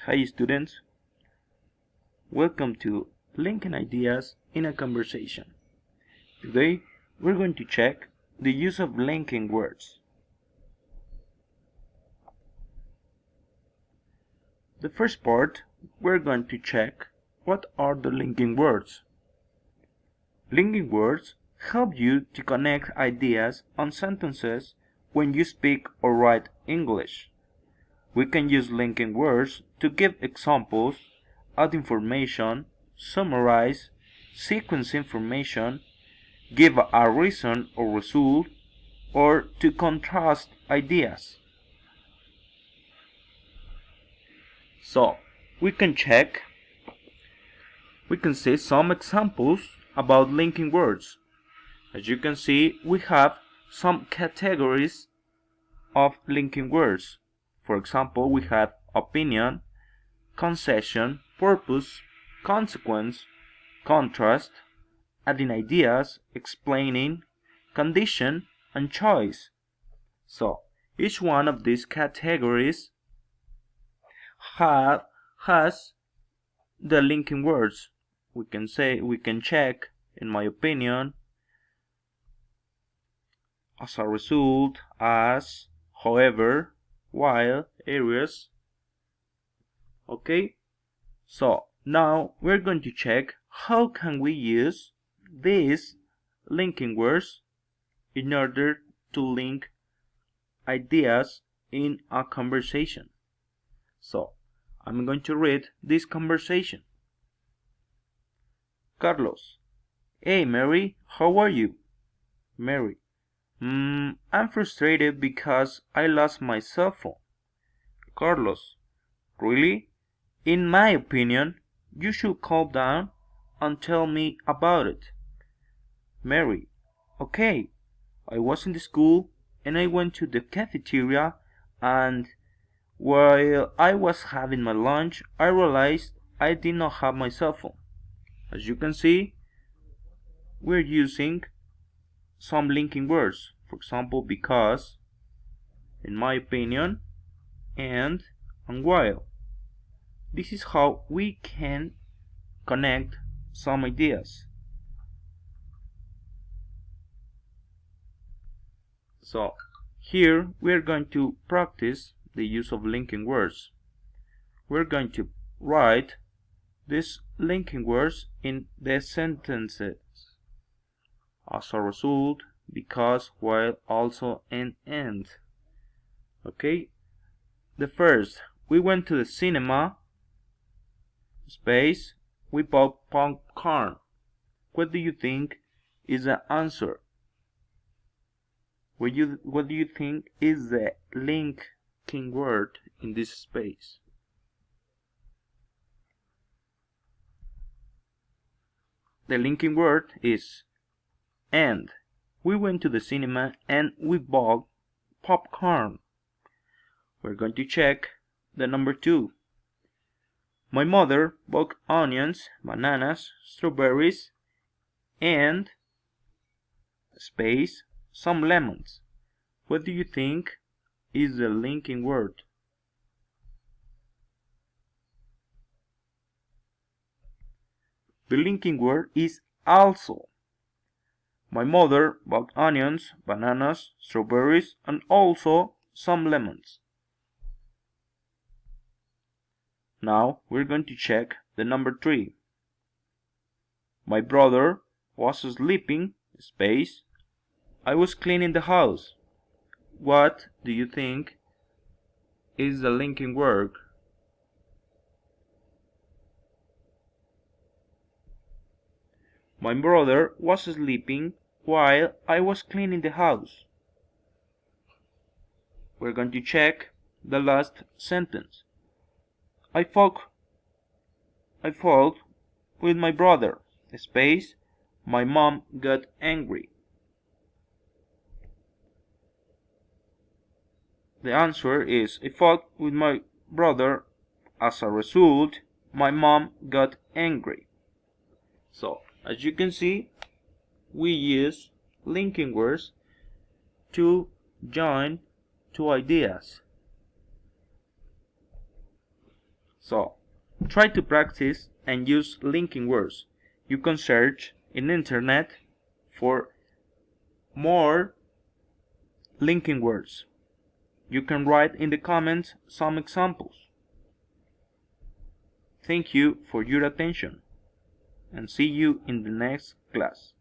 Hi students, welcome to Linking Ideas in a Conversation. Today we're going to check the use of linking words. The first part, we're going to check what are the linking words. Linking words help you to connect ideas on sentences when you speak or write English. We can use linking words to give examples, add information, summarize, sequence information, give a reason or result, or to contrast ideas. So, we can see some examples about linking words. As you can see, we have some categories of linking words. For example, we have opinion, concession, purpose, consequence, contrast, adding ideas, explaining, condition, and choice. So, each one of these categories has the linking words. We can check, in my opinion, as a result, as, however, while, areas. Okay? So, now we're going to check how can we use these linking words in order to link ideas in a conversation. So, I'm going to read this conversation. Carlos: Hey Mary, how are you? Mary: I'm frustrated because I lost my cell phone. Carlos: Really? In my opinion, you should calm down and tell me about it. Mary: Okay, I was in the school and I went to the cafeteria, and while I was having my lunch, I realized I did not have my cell phone. As you can see, we're using some linking words. For example, because, in my opinion, and while. This is how we can connect some ideas. So, here we are going to practice the use of linking words. We're going to write these linking words in the sentences. As a result, because, while, also, and. Okay? The first, we went to the cinema, space, we bought popcorn. What do you think is the answer? What do you think is the linking word in this space? The linking word is and. We went to the cinema and we bought popcorn. We're going to check the number 2. My mother bought onions, bananas, strawberries, and space, some lemons. What do you think is the linking word? The linking word is also. My mother bought onions, bananas, strawberries, and also some lemons. Now we're going to check the number 3. My brother was sleeping, space, I was cleaning the house. What do you think is the linking word? My brother was sleeping while I was cleaning the house. We're going to check the last sentence. I fought with my brother, space, my mom got angry. The answer is I fought with my brother. As a result, my mom got angry. So, as you can see, we use linking words to join two ideas. So, try to practice and use linking words. You can search in internet for more linking words. You can write in the comments some examples. Thank you for your attention and see you in the next class.